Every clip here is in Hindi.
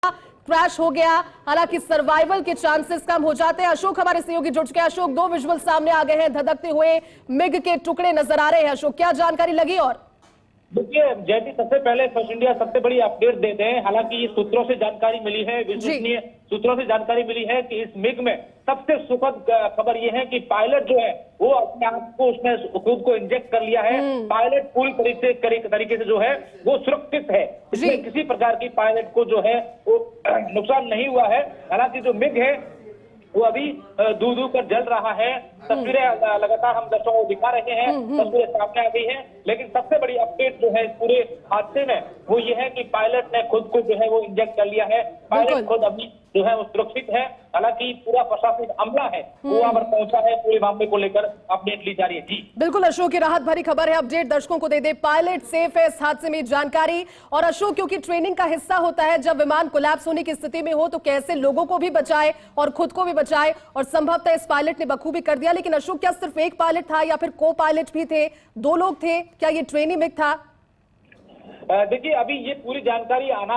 क्रैश हो गया। हालांकि सर्वाइवल के चांसेस कम हो जाते हैं। अशोक हमारे सहयोगी जुड़ चुके हैं। अशोक, 2 विजुअल सामने आ गए हैं, धधकते हुए मिग के टुकड़े नजर आ रहे हैं। अशोक, क्या जानकारी लगी? और देखिए जयंती, सबसे पहले फर्स्ट इंडिया सबसे बड़ी अपडेट देते हैं। हालांकि सूत्रों से जानकारी मिली है, विश्वसनीय सूत्रों से जानकारी मिली है कि इस मिग में सबसे सुखद खबर यह है कि पायलट जो है वो अपने आप को उसने खुद को इंजेक्ट कर लिया है। पायलट पूरी तरीके से जो है वो सुरक्षित है। इसमें किसी प्रकार की पायलट को जो है वो नुकसान नहीं हुआ है। हालांकि जो मिग है वो अभी दूर दूर कर जल रहा है। तस्वीरें लगातार हम दर्शकों को दिखा रहे हैं, तस्वीरें सामने आ गई हैं। लेकिन सबसे बड़ी अपडेट जो है इस पूरे हादसे में वो ये है कि पायलट ने खुद को जो है वो इंजेक्ट कर लिया है। पायलट खुद अभी जो है वो सुरक्षित है। हालांकि पूरा प्रशासनिक अमला है वो वहां पर पहुंचा है। पूरे मामले को लेकर अपडेट ली जा रही है। जी बिल्कुल अशोक, की राहत भरी खबर है। अपडेट दर्शकों को दे दे, पायलट सेफ है इस हादसे में, जानकारी। और अशोक, क्योंकि ट्रेनिंग का हिस्सा होता है, जब विमान कोलैप्स होने की स्थिति में हो तो कैसे लोगों को भी बचाए और खुद को भी बचाए, और संभवतः इस पायलट ने बखूबी कर दिया। लेकिन अशोक, क्या सिर्फ एक पायलट था या फिर को पायलट भी थे? 2 लोग थे? क्या ये ट्रेनिंग मिग था? देखिए अभी ये पूरी जानकारी आना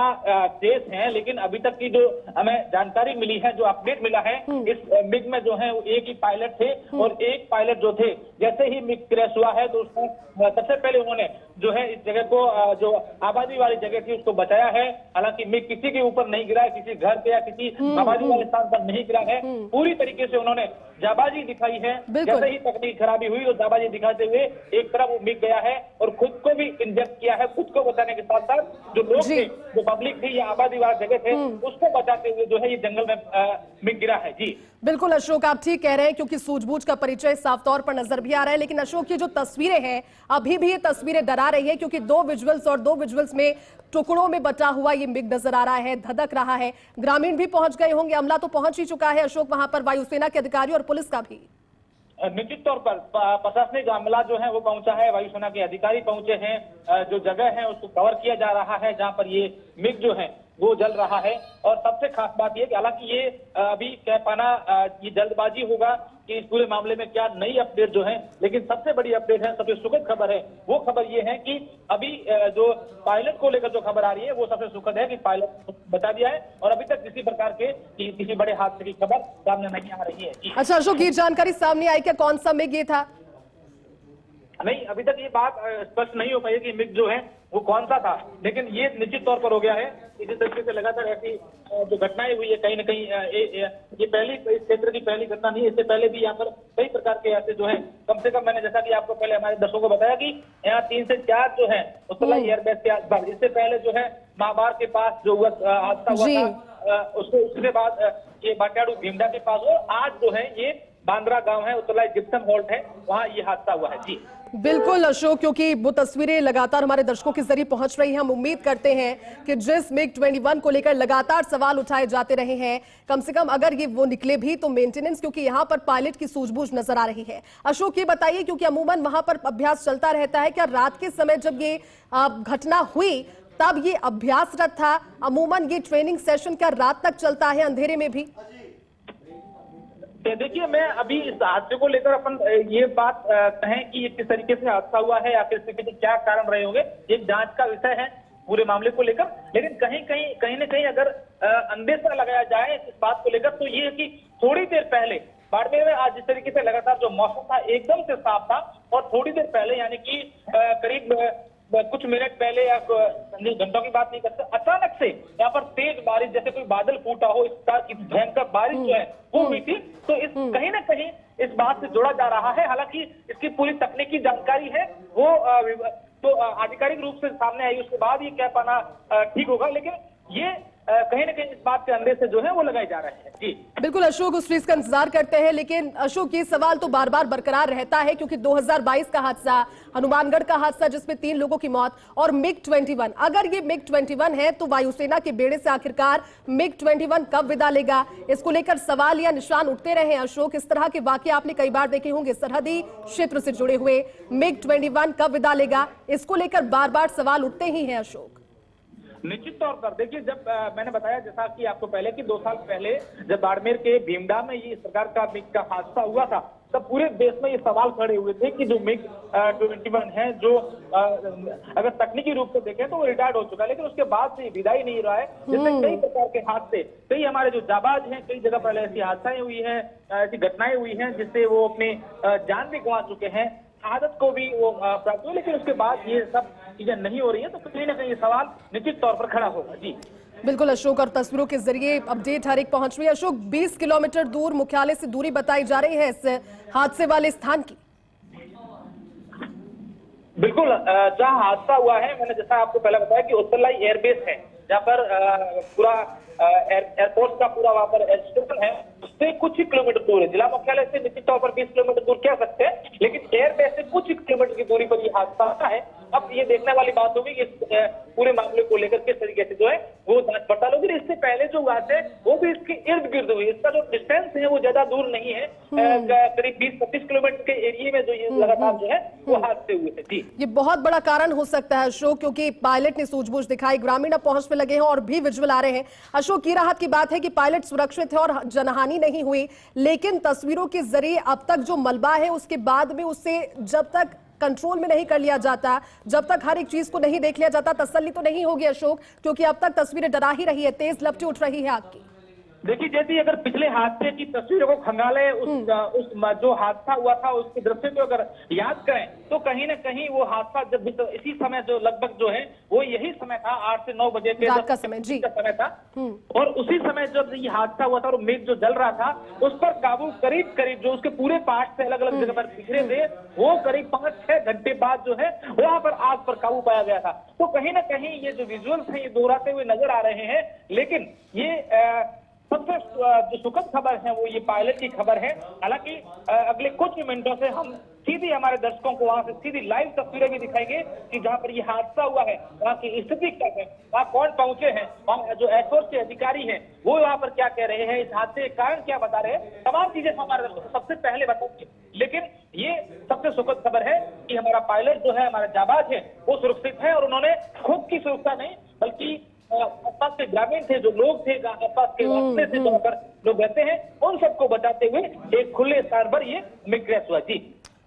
शेष है, लेकिन अभी तक की जो हमें जानकारी मिली है, जो अपडेट मिला है, इस मिग में जो है एक ही पायलट थे और एक पायलट जो थे, जैसे ही मिग क्रैश हुआ है तो उसको सबसे पहले उन्होंने जो है इस जगह को जो आबादी वाली जगह थी उसको बचाया है। हालांकि मिग किसी के ऊपर नहीं गिरा है, किसी घर पे या किसी आबादी वाले स्थान पर नहीं गिरा है। पूरी तरीके से उन्होंने जाबाजी दिखाई है। जैसे ही तकनीक खराबी हुई तो जाबाजी दिखाते हुए एक तरफ वो मिग गया है और खुद को भी इंजेक्ट किया है। खुद को बचाने के साथ साथ जो लोग थे, जो पब्लिक थी या आबादी वाली जगह थे, उसको बचाते हुए जो है ये जंगल में मिग गिरा है। जी बिल्कुल अशोक, आप ठीक कह रहे हैं, क्योंकि सूझबूझ का परिचय साफ तौर पर नजर भी आ रहा है। लेकिन अशोक, की जो तस्वीरें हैं अभी भी ये तस्वीरें डरा रही है, क्योंकि 2 विजुअल्स और 2 विजुअल्स में टुकड़ों में बटा हुआ ये मिग नजर आ रहा है, धधक रहा है। ग्रामीण भी पहुंच गए होंगे, अमला तो पहुंच ही चुका है अशोक वहां पर, वायुसेना के अधिकारी और पुलिस का भी। निश्चित तौर पर प्रशासनिक अमला जो है वो पहुंचा है, वायुसेना के अधिकारी पहुंचे हैं। जो जगह है उसको कवर किया जा रहा है जहां पर ये मिग जो है वो जल रहा है। और सबसे खास बात ये कि हालांकि ये अभी कह पाना ये जल्दबाजी होगा कि इस पूरे मामले में क्या नई अपडेट जो है, लेकिन सबसे बड़ी अपडेट है, सबसे सुखद खबर है, वो खबर ये है कि अभी जो पायलट को लेकर जो खबर आ रही है वो सबसे सुखद है कि पायलट बता दिया है और अभी तक किसी प्रकार के किसी बड़े हादसे की खबर सामने नहीं आ रही है। अच्छा अशोक, ये जानकारी सामने आई क्या, कौन सा मिग ये था? नहीं, अभी तक ये बात स्पष्ट नहीं हो पाई कि मिग जो है वो कौन सा था, लेकिन ये निश्चित तौर पर हो गया है। इसी तरीके से लगातार ऐसी जो घटनाएं हुई है, कहीं न कहीं ये पहली इस क्षेत्र की पहली घटना नहीं है। इससे पहले भी यहाँ पर कई प्रकार के ऐसे जो है, कम से कम मैंने जैसा कि आपको पहले हमारे दर्शकों को बताया कि यहाँ 3 से 4 जो है उत्तला एयरबेस के आसपास, इससे पहले जो है महाबार के पास जो हादसा हुआ था, उसके बाद ये बाटाडू भीमडा के पास, और आज जो है ये बांद्रा गांव है, उत्तला जिप्सम हॉल्ट है, वहां ये हादसा हुआ है। जी बिल्कुल अशोक, क्योंकि वो तस्वीरें लगातार हमारे दर्शकों के जरिए पहुंच रही हैं। हम उम्मीद करते हैं कि जिस मिग 21 को लेकर लगातार सवाल उठाए जाते रहे हैं, कम से कम अगर ये वो निकले भी तो मेंटेनेंस, क्योंकि यहां पर पायलट की सूझबूझ नजर आ रही है। अशोक ये बताइए, क्योंकि अमूमन वहां पर अभ्यास चलता रहता है, क्या रात के समय जब ये घटना हुई तब ये अभ्यासरत था? अमूमन ये ट्रेनिंग सेशन क्या रात तक चलता है, अंधेरे में भी? देखिए, मैं अभी इस हादसे को लेकर अपन ये बात कहें कि ये किस तरीके से हादसा हुआ है या किस तरीके से क्या कारण रहे होंगे, ये जांच का विषय है पूरे मामले को लेकर। लेकिन कहीं न कहीं अगर अंदेशा लगाया जाए इस बात को लेकर तो ये है कि थोड़ी देर पहले बाड़मेर में आज जिस तरीके से लगातार जो मौसम था एकदम से साफ था, और थोड़ी देर पहले यानी कि करीब कुछ मिनट पहले या घंटों की बात नहीं करते, अचानक से यहाँ पर तेज बारिश, जैसे कोई बादल फूटा हो, इस तरह की भयंकर बारिश जो है वो हुई थी। तो इस कहीं ना कहीं इस बात से जोड़ा जा रहा है। हालांकि इसकी पूरी तकनीकी जानकारी है वो तो आधिकारिक रूप से सामने आई, उसके बाद ये कह पाना ठीक होगा, लेकिन ये कहीं ना कहीं इस बात के अंदर से जो है वो लगाए जा रहे हैं। जी बिल्कुल अशोक, उस चीज का इंतजार करते हैं। लेकिन अशोक, ये सवाल तो बार बार बरकरार रहता है, क्योंकि 2022 का हादसा, हनुमानगढ़ का हादसा जिसमें 3 लोगों की मौत, और मिग 21, अगर ये मिग 21 है तो वायुसेना के बेड़े से आखिरकार मिग 21 कब विदा लेगा? इसको लेकर सवाल या निशान उठते रहे अशोक। इस तरह के वाकये आपने कई बार देखे होंगे, सरहदी क्षेत्र से जुड़े हुए। मिग 21 कब विदा लेगा, इसको लेकर बार बार सवाल उठते ही हैं अशोक। निश्चित तौर पर देखिए, जब मैंने बताया जैसा कि आपको पहले कि 2 साल पहले जब बाड़मेर के भीमडा में ये सरकार का मिग का हादसा हुआ था, तब पूरे देश में ये सवाल खड़े हुए थे कि जो मिग 21 है, जो अगर तकनीकी रूप से देखें तो वो रिटायर्ड हो चुका है, लेकिन उसके बाद से विदाई नहीं रहा है। जिससे कई प्रकार के हादसे, कई हमारे जो जाबाज हैं, कई जगह पर ऐसी हादसाएं हुई हैं, ऐसी घटनाएं हुई हैं जिससे वो अपनी जान भी गंवा चुके हैं, आदत को भी वो प्राप्त हुए, लेकिन उसके बाद ये सब चीजें नहीं हो रही है। तो कहीं ना कहीं ये सवाल निश्चित तौर पर खड़ा होगा। जी बिल्कुल अशोक, और तस्वीरों के जरिए अपडेट हर एक पहुंच रही है। अशोक, 20 किलोमीटर दूर मुख्यालय से दूरी बताई जा रही है इस हादसे वाले स्थान की। बिल्कुल, जहां हादसा हुआ है, मैंने जैसा आपको पहले बताया कि उत्तरलाई एयरबेस है, जहां पर पूरा एयरपोर्ट का पूरा वहां पर स्टेशन है, उससे कुछ ही किलोमीटर दूर है। जिला मुख्यालय से निश्चित तौर पर 20 किलोमीटर दूर कह सकते हैं, लेकिन एयरबेस से कुछ ही किलोमीटर की दूरी पर यह हादसा हुआ है। अब ये देखने वाली बात होगी कि पूरे मामले को लेकर किस तरीके से जो है वो जांच पड़ताल होगी। इससे पहले जो हुआ है वो भी इसके इर्द गिर्द हुई। इसका जो डिस्टेंस है वो ज्यादा दूर नहीं है, करीब 20-25 किलोमीटर के एरिया में जो ये लगातार जो है वो हादसे हुए थे। जी, ये बहुत बड़ा कारण हो सकता है अशोक, क्योंकि पायलट ने सूझबूझ दिखाई, ग्रामीण अब पहुंच पे लगे हैं और भी विजुअल आ रहे हैं। अशोक, की राहत की बात है कि पायलट सुरक्षित है और जनहानि नहीं हुई, लेकिन तस्वीरों के जरिए अब तक जो मलबा है उसके बाद में उसे जब तक कंट्रोल में नहीं कर लिया जाता, जब तक हर एक चीज को नहीं देख लिया जाता, तसल्ली तो नहीं होगी अशोक, क्योंकि अब तक तस्वीरें डरा ही रही है, तेज लपटें उठ रही है आग की। देखिए, जैसे अगर पिछले हादसे की तस्वीरों को खंगाले, उस जो हादसा हुआ था उसके दृश्य को अगर याद करें तो कहीं ना कहीं वो हादसा जब तो इसी समय जो लगभग जो है वो यही समय था, 8 से 9 बजे के रात का समय, जी का समय था। और उसी समय जब ये हादसा हुआ था और मेघ जो जल रहा था उस पर काबू करीब करीब जो उसके पूरे पार्ट से अलग अलग जगह पर बिखरे थे, वो करीब 5-6 घंटे बाद जो है वहां पर आग पर काबू पाया गया था। तो कहीं ना कहीं ये जो विजुअल्स हैं ये दोहराते हुए नजर आ रहे हैं, लेकिन ये सबसे जो सुखद खबर है वो ये पायलट की खबर है। हालांकि अगले कुछ मिनटों से हम सीधी हमारे दर्शकों को वहां से सीधी लाइव तस्वीरें भी दिखाएंगे कि जहां पर ये हादसा हुआ है वहां की स्थिति क्या है, वहां कौन पहुंचे हैं, वहां जो एयरफोर्स के अधिकारी हैं वो वहां पर क्या कह रहे हैं, इस हादसे के कारण क्या बता रहे हैं, तमाम चीजें हमारे दर्शकों को सबसे पहले बताएंगे। लेकिन ये सबसे सुखद खबर है कि हमारा पायलट जो है, हमारा जाबाज है, वो सुरक्षित है और उन्होंने खुद की सुरक्षा नहीं बल्कि आसपास के ग्रामीण थे, जो लोग थे, आसपास के वास्ते थे जहां पर लोग रहते हैं, उन सबको बचाते हुए एक खुले स्थान पर ये मिग क्रैश हुआ। जी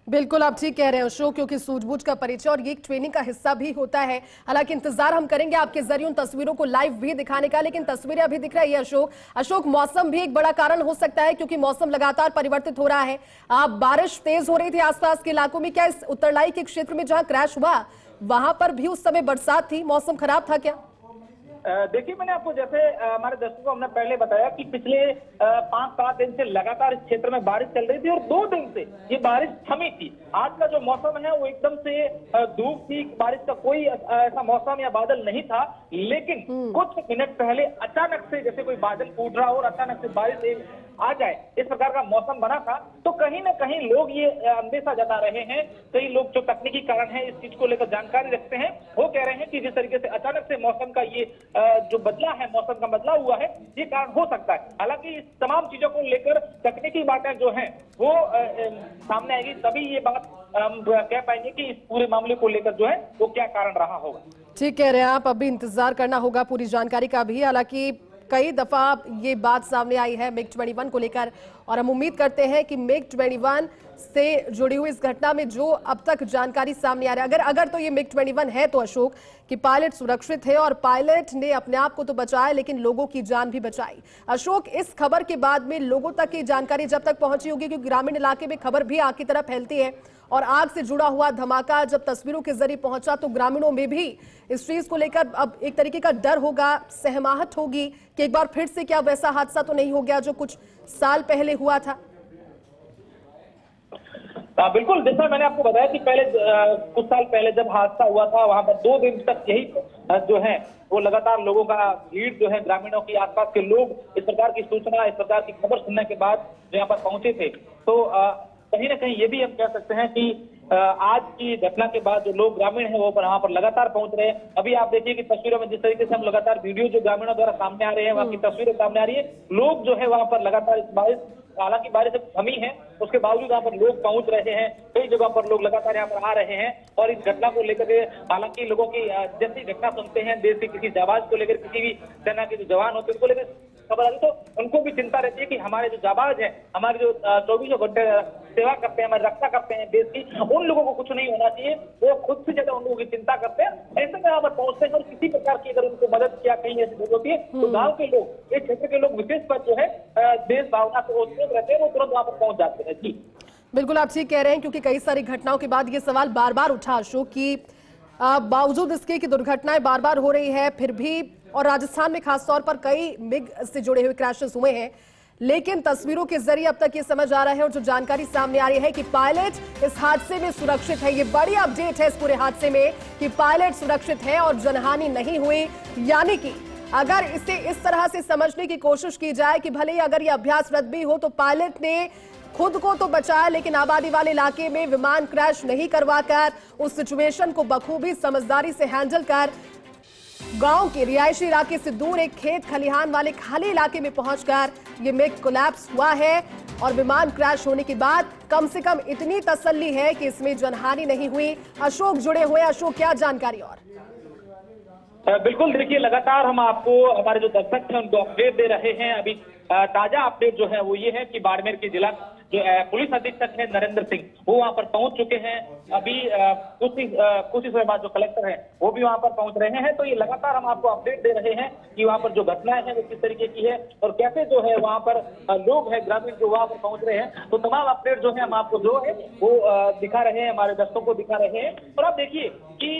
बिल्कुल, आप ठीक कह रहे हैं अशोक, क्योंकि सूझबूझ का परिचय और ये एक ट्रेनिंग का हिस्सा भी होता है। हालांकि इंतजार हम करेंगे आपके जरिए उन तस्वीरों को लाइव भी दिखाने का, लेकिन तस्वीरें अभी दिख रही है अशोक, मौसम भी एक बड़ा कारण हो सकता है, क्योंकि मौसम लगातार परिवर्तित हो रहा है। बारिश तेज हो रही थी आसपास के इलाकों में, क्या इस उत्तरलाई के क्षेत्र में जहां क्रैश हुआ वहां पर भी उस समय बरसात थी, मौसम खराब था क्या? देखिए, मैंने आपको जैसे हमारे दर्शकों को हमने पहले बताया कि पिछले 5-7 दिन से लगातार इस क्षेत्र में बारिश चल रही थी और 2 दिन से ये बारिश थमी थी। आज का जो मौसम है वो एकदम से धूप थी, बारिश का कोई ऐसा मौसम या बादल नहीं था, लेकिन कुछ मिनट पहले अचानक से जैसे कोई बादल फूट रहा हो और अचानक से बारिश आ जाए, इस प्रकार का मौसम बना था। तो कहीं ना कहीं लोग ये अंदेशा जता रहे हैं, कई लोग जो तकनीकी कारण है इस चीज को लेकर जानकारी रखते हैं, वो कह रहे हैं कि जिस तरीके से अचानक से मौसम का ये जो बदला है, मौसम का बदलाव हुआ है, ये कारण हो सकता है। हालांकि इस तमाम चीजों को लेकर तकनीकी बातें जो हैं वो सामने आएगी, तभी ये बात कह पाएंगे कि इस पूरे मामले को लेकर जो है वो क्या कारण रहा होगा। ठीक कह रहे हैं आप, अभी इंतजार करना होगा पूरी जानकारी का भी। हालांकि कई दफा ये बात सामने आई है मिग 21 को लेकर, और हम उम्मीद करते हैं कि मिग 21 से जुड़ी हुई इस घटना में जो अब तक जानकारी सामने आ रही है, अगर तो ये मिग 21 है तो अशोक कि पायलट सुरक्षित है और पायलट ने अपने आप को तो बचाया लेकिन लोगों की जान भी बचाई। अशोक, इस खबर के बाद में लोगों तक ये जानकारी जब तक पहुंची होगी, क्योंकि ग्रामीण इलाके में खबर भी आग की तरह फैलती है, और आग से जुड़ा हुआ धमाका जब तस्वीरों के जरिए पहुंचा तो ग्रामीणों में भी इस चीज को लेकर अब एक तरीके का डर होगा, सहमाहट होगी कि एक बार फिर से क्या वैसा हादसा तो नहीं हो गया जो कुछ साल पहले हुआ था। बिल्कुल, जैसा मैंने आपको बताया कि पहले कुछ साल पहले जब हादसा हुआ था वहां पर 2 दिन तक यही जो है वो लगातार लोगों का भीड़ जो है, ग्रामीणों की, आसपास के लोग इस प्रकार की सूचना, इस प्रकार की खबर सुनने के बाद जो यहाँ पर पहुंचे थे। तो कहीं ना कहीं ये भी हम कह सकते हैं कि आज की घटना के बाद जो लोग ग्रामीण हैं वो वहां पर लगातार पहुंच रहे हैं। अभी आप देखिए कि तस्वीरों में जिस तरीके से हम लगातार वीडियो जो ग्रामीणों द्वारा सामने आ रहे हैं, वहां की तस्वीरें सामने आ रही है, लोग जो है वहां पर लगातार इस बारिश, हालांकि बारिश थमी है उसके बावजूद यहाँ पर लोग पहुंच रहे हैं, कई जगह पर लोग लगातार यहाँ पर आ रहे हैं। और इस घटना को लेकर हालांकि लोगों की जैसी घटना सुनते हैं देश के किसी जाबाज को लेकर, किसी भी सेना के जो जवान होते हैं उनको लेकर खबर आती तो उनको भी चिंता रहती है कि हमारे जो जाबाज हैं, हमारे जो 24 घंटे सेवा करते हैं, हमारी रक्षा करते हैं देश की, उन लोगों को कुछ नहीं होना चाहिए। वो खुद से ज्यादा उन लोगों की चिंता करते हैं। ऐसे में यहाँ पर पहुंचते हैं और किसी प्रकार की अगर उनको मदद किया कहीं ऐसी जरूरत होती है तो गाँव के लोग, इस क्षेत्र के लोग विशेष पर जो है देश भावना से उत्सुक रहते हैं, वो तुरंत वहां पर पहुंच जाते हैं। जी बिल्कुल आप ठीक कह रहे हैं, क्योंकि कई सारी घटनाओं के बाद ये सवाल बार बार उठा अशोक की बावजूद इसके कि दुर्घटनाएं बार बार हो रही है फिर भी, और राजस्थान में खासतौर पर कई मिग से जुड़े हुए क्रैशेस हुए हैं, लेकिन तस्वीरों के जरिए अब तक ये समझ आ रहा है और जो जानकारी सामने आ रही है कि पायलट इस हादसे में सुरक्षित है। ये बड़ी अपडेट है इस पूरे हादसे में कि पायलट सुरक्षित है और जनहानि नहीं हुई। यानी कि अगर इसे इस तरह से समझने की कोशिश की जाए कि भले ही अगर ये अभ्यासरत भी हो तो पायलट ने खुद को तो बचाया, लेकिन आबादी वाले इलाके में विमान क्रैश नहीं करवाकर उस सिचुएशन को बखूबी समझदारी से हैंडल कर गांव के रिहायशी इलाके से दूर एक खेत खलिहान वाले खाली इलाके में पहुंचकर ये मिग कोलैप्स हुआ है। और विमान क्रैश होने के बाद कम से कम इतनी तसल्ली है कि इसमें जनहानि नहीं हुई। अशोक जुड़े हुए, अशोक क्या जानकारी? और बिल्कुल, देखिए लगातार हम आपको हमारे जो दर्शक हैं उनको अपडेट दे रहे हैं। अभी ताजा अपडेट जो है वो ये है कि बाड़मेर के जिला जो पुलिस अधीक्षक है नरेंद्र सिंह, वो वहां पर पहुंच चुके हैं। अभी कुछ ही समय बाद जो कलेक्टर है वो भी वहां पर पहुंच रहे हैं। तो ये लगातार हम आपको अपडेट दे रहे हैं कि वहां पर जो घटनाएं हैं वो किस तरीके की है और कैसे जो है वहां पर लोग हैं, ग्रामीण जो वहां पर पहुंच रहे हैं। तो तमाम अपडेट जो है हम आपको जो है वो दिखा रहे हैं, हमारे दर्शकों को दिखा रहे हैं। और आप देखिए कि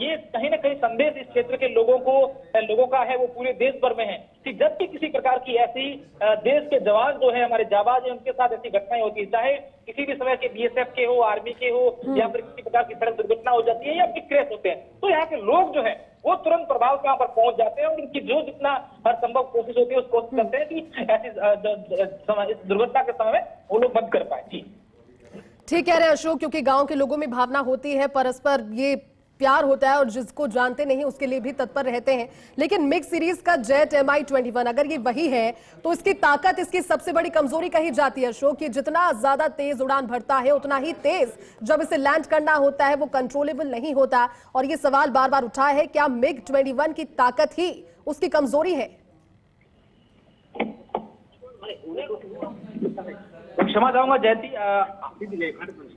ये कहीं ना कहीं संदेश इस क्षेत्र के लोगों का है, वो पूरे देश भर में है कि जब भी किसी प्रकार की ऐसी देश के जवान जो है, हमारे जाबाज है, उनके साथ ऐसी घटनाएं होती है, चाहे किसी भी समय के बीएसएफ के हो, आर्मी के हो, या फिर किसी प्रकार की सड़क दुर्घटना हो जाती है या फिर क्रैश होते हैं, तो यहाँ के लोग जो है वो तुरंत प्रभाव से वहां पर पहुंच जाते हैं और उनकी जो जितना हर संभव कोशिश होती है उस कोशिश करते हैं कि ऐसी इस दुर्घटना के समय में वो लोग बंद कर पाए। जी ठीक कह रहे हैं अशोक, क्योंकि गांव के लोगों में भावना होती है, परस्पर ये प्यार होता है और जिसको जानते नहीं उसके लिए भी तत्पर रहते हैं। लेकिन मिग सीरीज का जेट Mi-21 अगर ये वही है तो इसकी ताकत, इसकी सबसे बड़ी कमजोरी कही जाती है अशोक कि जितना ज्यादा तेज उड़ान भरता है उतना ही तेज जब इसे लैंड करना होता है वो कंट्रोलेबल नहीं होता। और ये सवाल बार बार उठा है, क्या MiG-21 की ताकत ही उसकी कमजोरी है? क्षमा चाहूंगा जयंती,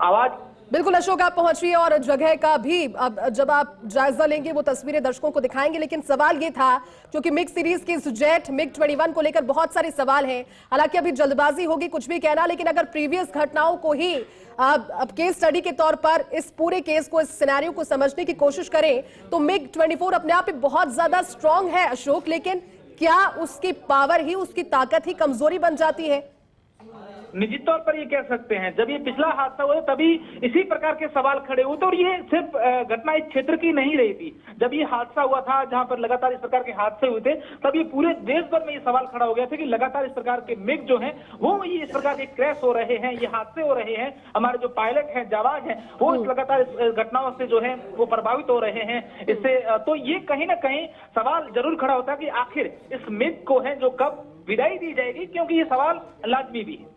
आवाज बिल्कुल अशोक, आप पहुंचिए और जगह का भी अब जब आप जायजा लेंगे वो तस्वीरें दर्शकों को दिखाएंगे। लेकिन सवाल ये था, क्योंकि मिग सीरीज के इस जेट MiG-21 को लेकर बहुत सारे सवाल हैं, हालांकि अभी जल्दबाजी होगी कुछ भी कहना, लेकिन अगर प्रीवियस घटनाओं को ही अब केस स्टडी के तौर पर इस पूरे केस को, इस सिनेरियो को समझने की कोशिश करें तो MiG-24 अपने आप में बहुत ज्यादा स्ट्रांग है अशोक, लेकिन क्या उसकी पावर ही, उसकी ताकत ही कमजोरी बन जाती है? निश्चित तौर पर ये कह सकते हैं। जब ये पिछला हादसा हुआ तभी इसी प्रकार के सवाल खड़े हुए थे और ये सिर्फ घटना इस क्षेत्र की नहीं रही थी। जब ये हादसा हुआ था जहां पर लगातार इस प्रकार के हादसे हुए थे तब ये पूरे देश भर में ये सवाल खड़ा हो गया था कि लगातार इस प्रकार के मिग जो हैं वो ये इस प्रकार के क्रैश हो रहे हैं, ये हादसे हो रहे हैं, हमारे जो पायलट हैं, जाबाज हैं, वो लगातार इस घटनाओं से जो है वो प्रभावित हो रहे हैं इससे। तो ये कहीं ना कहीं सवाल जरूर खड़ा होता है कि आखिर इस मिग को है जो कब विदाई दी जाएगी, क्योंकि ये सवाल लाजमी भी है।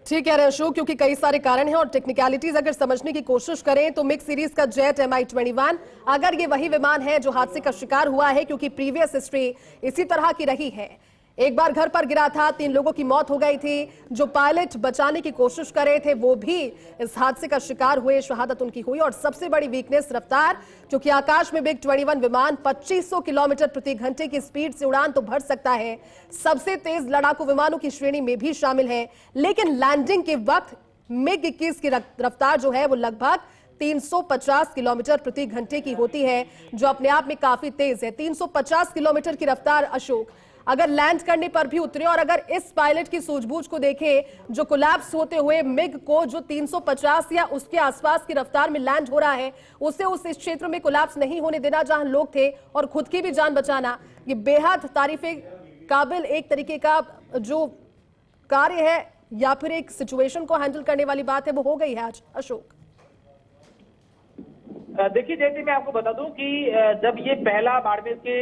ठीक कह रहे हैं अशोक, क्योंकि कई सारे कारण हैं और टेक्निकलिटीज अगर समझने की कोशिश करें तो मिग सीरीज का जेट Mi-21 अगर ये वही विमान है जो हादसे का शिकार हुआ है, क्योंकि प्रीवियस हिस्ट्री इसी तरह की रही है। एक बार घर पर गिरा था, 3 लोगों की मौत हो गई थी, जो पायलट बचाने की कोशिश कर रहे थे वो भी इस हादसे का शिकार हुए, शहादत उनकी हुई। और सबसे बड़ी वीकनेस रफ्तार, क्योंकि आकाश में MiG-21 विमान 2500 किलोमीटर प्रति घंटे की स्पीड से उड़ान तो भर सकता है, सबसे तेज लड़ाकू विमानों की श्रेणी में भी शामिल है, लेकिन लैंडिंग के वक्त MiG-21 की रफ्तार जो है वो लगभग 350 किलोमीटर प्रति घंटे की होती है, जो अपने आप में काफी तेज है। 350 किलोमीटर की रफ्तार अशोक अगर लैंड करने पर भी उतरे, और अगर इस पायलट की सूझबूझ को देखें जो कोलैप्स होते हुए मिग को जो 350 या उसके आसपास की रफ्तार में लैंड हो रहा है, उसे उस क्षेत्र में कोलैप्स नहीं होने देना जहां लोग थे और खुद की भी जान बचाना, ये बेहद तारीफे काबिल एक तरीके का जो कार्य है या फिर एक सिचुएशन को हैंडल करने वाली बात है वो हो गई है आज अशोक। देखिए जैसे मैं आपको बता दूं कि जब ये पहला बाड़मेर के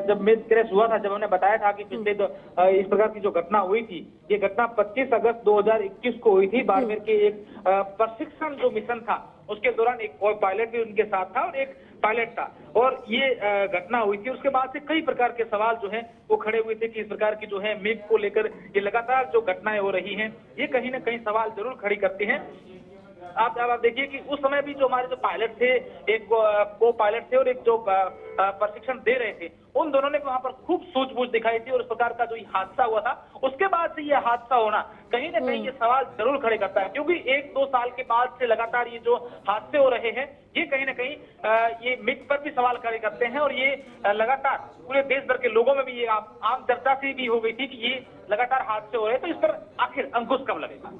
जब मिग क्रैश हुआ था, जब हमने बताया था कि पिछले इस प्रकार की जो घटना हुई थी, ये घटना 25 अगस्त 2021 को हुई थी। बाड़मेर के एक प्रशिक्षण जो मिशन था उसके दौरान एक को पायलट भी उनके साथ था और एक पायलट था, और ये घटना हुई थी। उसके बाद से कई प्रकार के सवाल जो हैं वो खड़े हुए थे कि इस प्रकार की जो है मिग को लेकर ये लगातार जो घटनाएं हो रही हैं, ये कहीं ना कहीं सवाल जरूर खड़ी करती हैं। आप देखिए कि उस समय भी जो हमारे जो पायलट थे, एक को पायलट थे और एक जो प्रशिक्षण दे रहे थे, उन दोनों ने वहां पर खूब सूझबूझ दिखाई थी, और इस प्रकार का जो हादसा हुआ था उसके बाद से ये हादसा होना कहीं ना कहीं ये सवाल जरूर खड़े करता है, क्योंकि 1-2 साल के बाद से लगातार ये जो हादसे हो रहे हैं ये कहीं ना कहीं ये मिग पर भी सवाल खड़े करते हैं, और ये लगातार पूरे देश भर के लोगों में भी ये आम चर्चा सी भी हो गई थी कि ये लगातार हादसे हो रहे हैं, तो इस पर आखिर अंकुश कब लगेगा।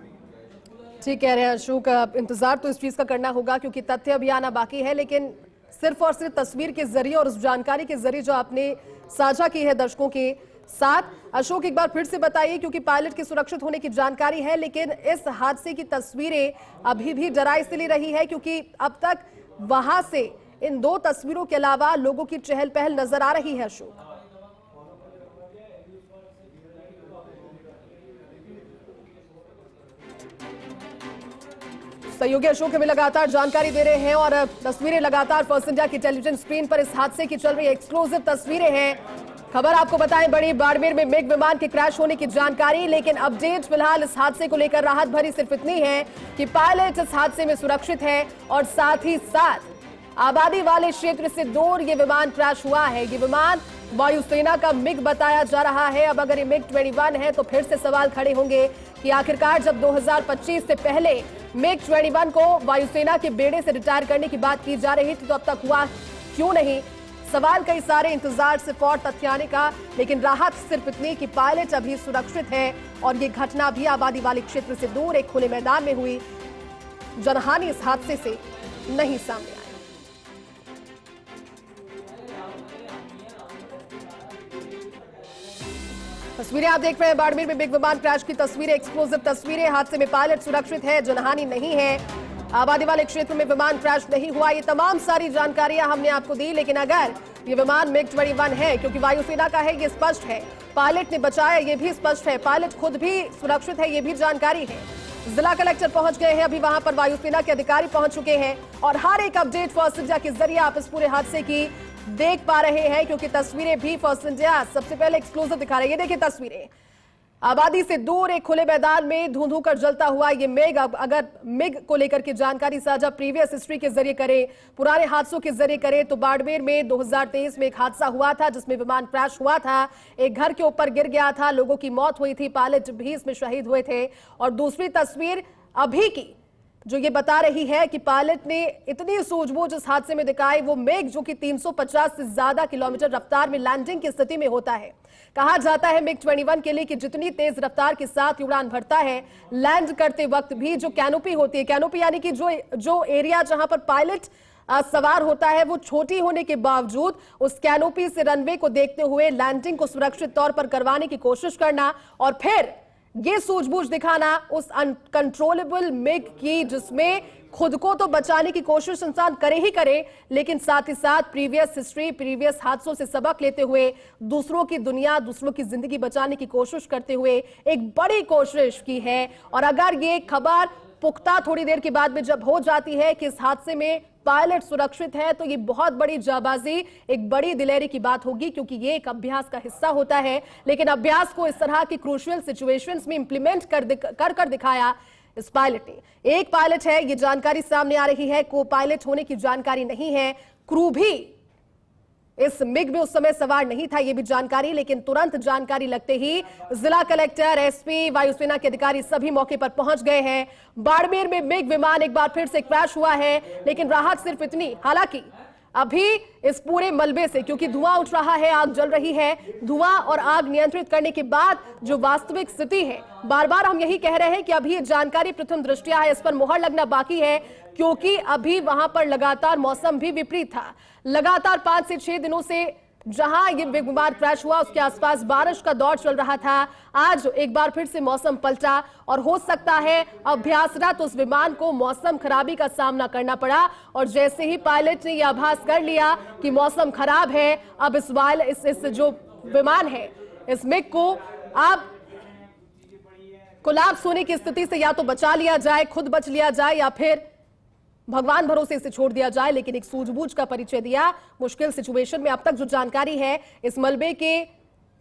ठीक कह रहे हैं अशोक, इंतजार तो इस चीज का करना होगा क्योंकि तथ्य अभी आना बाकी है, लेकिन सिर्फ और सिर्फ तस्वीर के जरिए और उस जानकारी के जरिए जो आपने साझा की है दर्शकों के साथ, अशोक एक बार फिर से बताइए, क्योंकि पायलट के सुरक्षित होने की जानकारी है, लेकिन इस हादसे की तस्वीरें अभी भी डरा इसलिए रही है क्योंकि अब तक वहां से इन 2 तस्वीरों के अलावा लोगों की चहल पहल नजर आ रही है। अशोक, सहयोगी अशोक हमें लगातार जानकारी दे रहे हैं और तस्वीरें लगातार फर्स्ट इंडिया की टेलीविजन स्क्रीन पर इस हादसे की चल रही एक्सक्लूसिव तस्वीरें हैं। खबर आपको बताएं, बड़ी बाड़मेर में मिग विमान के क्रैश होने की जानकारी, लेकिन अपडेट फिलहाल इस हादसे को लेकर राहत भरी सिर्फ इतनी है कि पायलट इस हादसे में सुरक्षित है और साथ ही साथ आबादी वाले क्षेत्र से दूर ये विमान क्रैश हुआ है। ये विमान वायुसेना का मिग बताया जा रहा है। अब अगर ये मिग 21 है तो फिर से सवाल खड़े होंगे कि आखिरकार जब 2025 से पहले मिग 21 को वायुसेना के बेड़े से रिटायर करने की बात की जा रही थी तो अब तक हुआ क्यों नहीं। सवाल कई सारे, इंतजार सिर्फ और तथ्य आने का, लेकिन राहत सिर्फ इतनी कि पायलट अभी सुरक्षित है और ये घटना भी आबादी वाले क्षेत्र से दूर एक खुले मैदान में हुई। जनहानि इस हादसे से नहीं सामने आई। तस्वीरें आप देख रहे हैं बाड़मेर में मिग विमान क्रैश की तस्वीरें, एक्सप्लोसिव तस्वीरें। हादसे में पायलट सुरक्षित है, जनहानि नहीं है, आबादी वाले क्षेत्र में विमान क्रैश नहीं हुआ। ये तमाम सारी जानकारियां हमने आपको दी, लेकिन अगर ये विमान मिग 21 है, क्योंकि वायुसेना का है, ये स्पष्ट है। पायलट ने बचाया, ये भी स्पष्ट है। पायलट खुद भी सुरक्षित है, ये भी जानकारी है। जिला कलेक्टर पहुंच गए हैं, अभी वहां पर वायुसेना के अधिकारी पहुंच चुके हैं और हर एक अपडेट फर्स्ट इंडिया के जरिए आप इस पूरे हादसे की देख पा रहे हैं, क्योंकि तस्वीरें भी फर्स्ट इंडिया सबसे पहले एक्सक्लूसिव दिखा रही है। ये देखिए तस्वीरें, आबादी से दूर एक खुले मैदान में धुंध कर जलता हुआ ये मिग। अगर मिग को लेकर के जानकारी साझा प्रीवियस हिस्ट्री के जरिए करें, पुराने हादसों के जरिए करें, तो बाड़मेर में 2023 में एक हादसा हुआ था जिसमें विमान क्रैश हुआ था, एक घर के ऊपर गिर गया था, लोगों की मौत हुई थी, पायलट भी इसमें शहीद हुए थे। और दूसरी तस्वीर अभी की जो ये बता रही है कि पायलट ने इतनी सूझबूझ इस हादसे में दिखाई। वो मिग जो कि 350 से ज्यादा किलोमीटर रफ्तार में लैंडिंग की स्थिति में होता है। कहा जाता है मिग 21 के लिए कि जितनी तेज रफ्तार के साथ उड़ान भरता है, लैंड करते वक्त भी जो कैनोपी होती है, कैनोपी यानी कि जो एरिया जहां पर पायलट सवार होता है, वो छोटी होने के बावजूद उस कैनोपी से रनवे को देखते हुए लैंडिंग को सुरक्षित तौर पर करवाने की कोशिश करना और फिर ये सूझबूझ दिखाना उस अनकंट्रोलेबल मिग की, जिसमें खुद को तो बचाने की कोशिश इंसान करे ही करे, लेकिन साथ ही साथ प्रीवियस हिस्ट्री, प्रीवियस हादसों से सबक लेते हुए दूसरों की दुनिया, दूसरों की जिंदगी बचाने की कोशिश करते हुए एक बड़ी कोशिश की है। और अगर ये खबर पुख्ता थोड़ी देर के बाद में जब हो जाती है कि इस हादसे में पायलट सुरक्षित है, तो ये बहुत बड़ी जाबाजी, एक बड़ी दिलेरी की बात होगी, क्योंकि ये एक अभ्यास का हिस्सा होता है। लेकिन अभ्यास को इस तरह की क्रूशियल सिचुएशंस में इंप्लीमेंट कर दिखाया इस पायलट ने। एक पायलट है, ये जानकारी सामने आ रही है, को पायलट होने की जानकारी नहीं है। क्रू भी इस मिग में उस समय सवार नहीं था, यह भी जानकारी, लेकिन तुरंत जानकारी लगते ही जिला कलेक्टर, एसपी, वायुसेना के अधिकारी सभी मौके पर पहुंच गए हैं। बाड़मेर में मिग विमान एक बार फिर से क्रैश हुआ है, लेकिन राहत सिर्फ इतनी, हालांकि अभी इस पूरे मलबे से, क्योंकि धुआं उठ रहा है, आग जल रही है, धुआं और आग नियंत्रित करने के बाद जो वास्तविक स्थिति है, बार बार हम यही कह रहे हैं कि अभी ये जानकारी प्रथम दृष्टया है, इस पर मोहर लगना बाकी है, क्योंकि अभी वहां पर लगातार मौसम भी विपरीत था। लगातार 5 से 6 दिनों से जहां ये विमान क्रैश हुआ उसके आसपास बारिश का दौर चल रहा था। आज एक बार फिर से मौसम पलटा और हो सकता है अभ्यासरत उस विमान को मौसम खराबी का सामना करना पड़ा, और जैसे ही पायलट ने यह आभास कर लिया कि मौसम खराब है, अब इस जो विमान है, इस मिग को अब कोलैप्स होने की स्थिति से या तो बचा लिया जाए, खुद बच लिया जाए, या फिर भगवान भरोसे इसे छोड़ दिया जाए, लेकिन एक सूझबूझ का परिचय दिया मुश्किल सिचुएशन में। अब तक जो जानकारी है, इस मलबे के,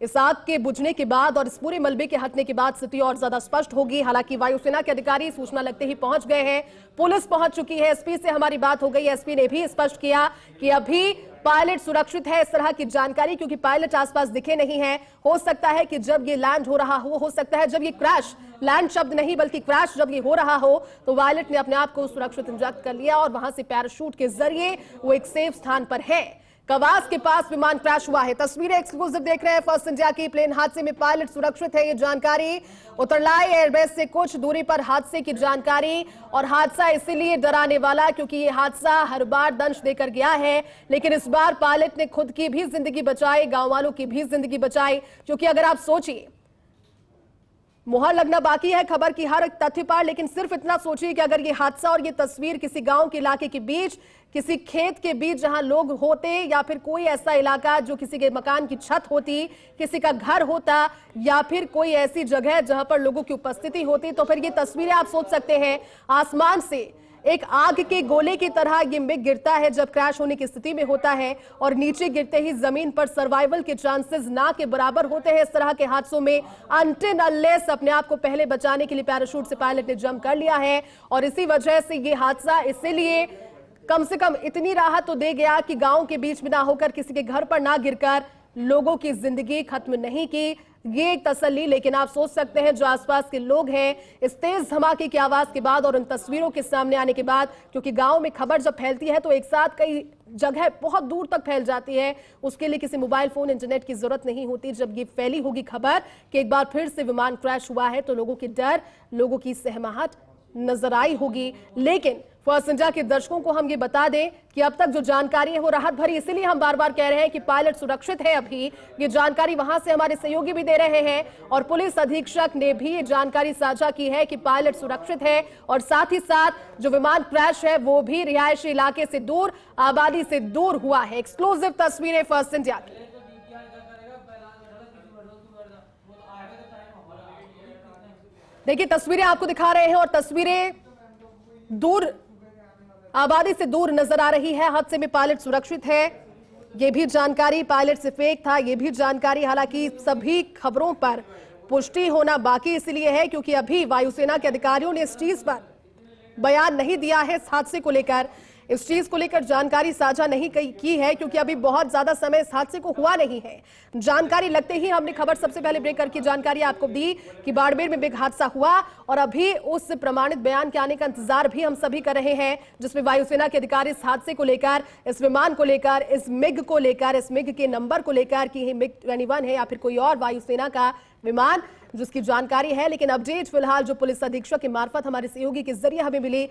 इस आग के बुझने के बाद और इस पूरे मलबे के हटने के बाद स्थिति और ज्यादा स्पष्ट होगी। हालांकि वायुसेना के अधिकारी सूचना लगते ही पहुंच गए हैं, पुलिस पहुंच चुकी है। एसपी से हमारी बात हो गई, एसपी ने भी स्पष्ट किया कि अभी पायलट सुरक्षित है। इस तरह की जानकारी, क्योंकि पायलट आसपास दिखे नहीं है, हो सकता है कि जब ये लैंड हो रहा हो सकता है जब ये क्रैश, लैंड शब्द नहीं बल्कि क्रैश जब ये हो रहा हो, तो पायलट ने अपने आप को सुरक्षित इंजेक्ट कर लिया और वहां से पैराशूट के जरिए वो एक सेफ स्थान पर है। कवास के पास विमान क्रैश हुआ है। तस्वीरें एक्सक्लूसिव देख रहे हैं फर्स्ट इंडिया की। प्लेन हादसे में पायलट सुरक्षित है, ये जानकारी उतरलाई एयरबेस से कुछ दूरी पर हादसे की जानकारी। और हादसा इसीलिए डराने वाला क्योंकि ये हादसा हर बार दंश देकर गया है, लेकिन इस बार पायलट ने खुद की भी जिंदगी बचाई, गांव वालों की भी जिंदगी बचाई। क्योंकि अगर आप सोचिए, मुहर लगना बाकी है खबर की हर तथ्य पर, लेकिन सिर्फ इतना सोचिए कि अगर ये हादसा और ये तस्वीर किसी गांव के इलाके के बीच, किसी खेत के बीच जहां लोग होते, या फिर कोई ऐसा इलाका जो किसी के मकान की छत होती, किसी का घर होता, या फिर कोई ऐसी जगह जहां पर लोगों की उपस्थिति होती, तो फिर ये तस्वीरें आप सोच सकते हैं। आसमान से एक आग के गोले की तरह ये मिग गिरता है जब क्रैश होने की स्थिति में होता है, और नीचे गिरते ही जमीन पर सर्वाइवल के चांसेस ना के बराबर होते हैं इस तरह के हादसों में। अनटिल अनलेस अपने आप को पहले बचाने के लिए पैराशूट से पायलट ने जंप कर लिया है, और इसी वजह से ये हादसा इसीलिए कम से कम इतनी राहत तो दे गया कि गांव के बीच में ना होकर, किसी के घर पर ना गिरकर लोगों की जिंदगी खत्म नहीं की, ये एक तसल्ली। लेकिन आप सोच सकते हैं जो आसपास के लोग हैं, इस तेज धमाके की आवाज के बाद और उन तस्वीरों के सामने आने के बाद, क्योंकि गांव में खबर जब फैलती है तो एक साथ कई जगह बहुत दूर तक फैल जाती है, उसके लिए किसी मोबाइल फोन, इंटरनेट की जरूरत नहीं होती। जब ये फैली होगी खबर कि एक बार फिर से विमान क्रैश हुआ है, तो लोगों की डर, लोगों की सहमाहट नजर आई होगी। लेकिन फर्स्ट इंडिया के दर्शकों को हम ये बता दें कि अब तक जो जानकारी है वो राहत भरी, इसीलिए हम बार बार कह रहे हैं कि पायलट सुरक्षित है। अभी ये जानकारी वहां से हमारे सहयोगी भी दे रहे हैं, और पुलिस अधीक्षक ने भी ये जानकारी साझा की है कि पायलट सुरक्षित है, और साथ ही साथ जो विमान क्रैश है वो भी रिहायशी इलाके से दूर, आबादी से दूर हुआ है। एक्सक्लूसिव तस्वीरें फर्स्ट इंडिया की। देखिए तस्वीरें आपको दिखा रहे हैं, और तस्वीरें दूर, आबादी से दूर नजर आ रही है। हादसे में पायलट सुरक्षित है, ये भी जानकारी पायलट से फेक था, ये भी जानकारी। हालांकि सभी खबरों पर पुष्टि होना बाकी इसलिए है क्योंकि अभी वायुसेना के अधिकारियों ने इस चीज पर बयान नहीं दिया है, इस हादसे को लेकर, इस चीज को लेकर जानकारी साझा नहीं की है, क्योंकि अभी बहुत ज्यादा समय इस हादसे को हुआ नहीं है। जानकारी लगते ही हमने खबर सबसे पहले ब्रेक करके जानकारी आपको दी कि बाड़मेर में बिग हादसा हुआ, और अभी उस प्रमाणित बयान के आने का इंतजार भी हम सभी कर रहे हैं, जिसमें वायुसेना के अधिकारी इस हादसे को लेकर, इस विमान को लेकर, इस मिग को लेकर, इस मिग के नंबर को लेकर कि MiG-21 है या फिर कोई और वायुसेना का विमान, जिसकी जानकारी है। लेकिन अपडेट फिलहाल जो पुलिस अधीक्षक के मार्फत हमारे सहयोगी के जरिए हमें मिली,